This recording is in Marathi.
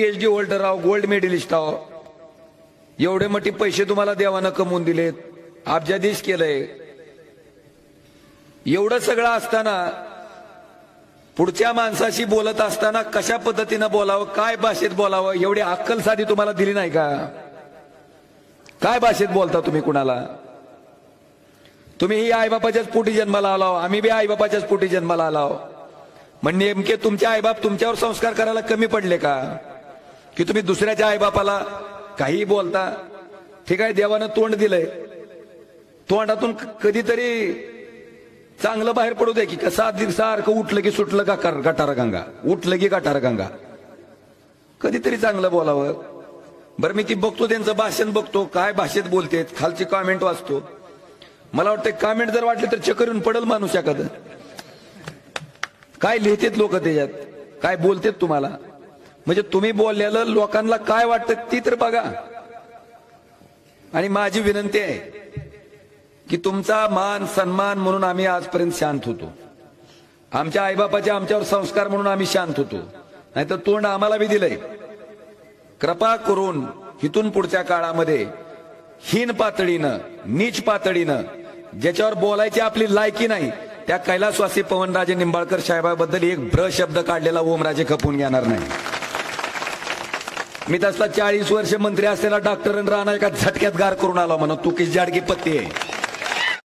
PhD होल्डर आहो, गोल्ड मेडलिस्ट आहो, एवढे मोठे पैसे तुम्हाला देवानं कमवून दिलेत, अब्जाधीश केलंय. एवढं सगळं असताना पुढच्या माणसाशी बोलत असताना कशा पद्धतीनं बोलावं, काय भाषेत बोलावं, एवढी अक्कल साधी तुम्हाला दिली नाही का? काय भाषेत बोलता तुम्ही कुणाला? तुम्ही ही आईबापाच्याच पोटी जन्माला आलाव, आम्ही बी आईबापाच्याच पोटी जन्माला आलाव. मग नेमके तुमचे आईबाप तुमच्यावर संस्कार करायला कमी पडले का की तुम्ही दुसऱ्याच्या आईबापाला काही बोलता? ठीक आहे, देवानं तोंड दिलंय, तोंडातून कधीतरी चांगलं बाहेर पडू दे की कसा सारखं उठलं की सुटलं का गटार गंगा, उठलं की गटार गंगा. कधीतरी चांगलं बोलावं. बरं मी ती बघतो, त्यांचं भाषण बघतो, काय भाषेत बोलतेत, खालची कॉमेंट वाचतो. मला वाटतं कॉमेंट जर वाटले तर चक्कर येऊन पडल माणूस एखादं. काय लिहितेत लोक त्याच्यात, काय बोलतेत तुम्हाला, म्हणजे तुम्ही बोललेलं लोकांना काय वाटतं ती तर बघा. आणि माझी विनंती आहे की तुमचा मान सन्मान म्हणून आम्ही आजपर्यंत शांत होतो, आमच्या आईबापाचे आमच्यावर संस्कार म्हणून आम्ही शांत होतो, नाहीतर तोंड आम्हाला बी दिलंय. कृपा करून इथून पुढच्या काळामध्ये हीन पातळीनं, नीच पातळीनं, ज्याच्यावर बोलायची आपली लायकी नाही, त्या कैलासवासी पवनराजे निंबाळकर साहेबाबद्दल एक भ्र शब्द काढलेला ओमराजे खपून घेणार नाही. मी तसला 40 वर्ष मंत्री असलेला डॉक्टर राणा एका झटक्यात गार करून आला म्हणून तू किस जाडकी पत्ती आहे.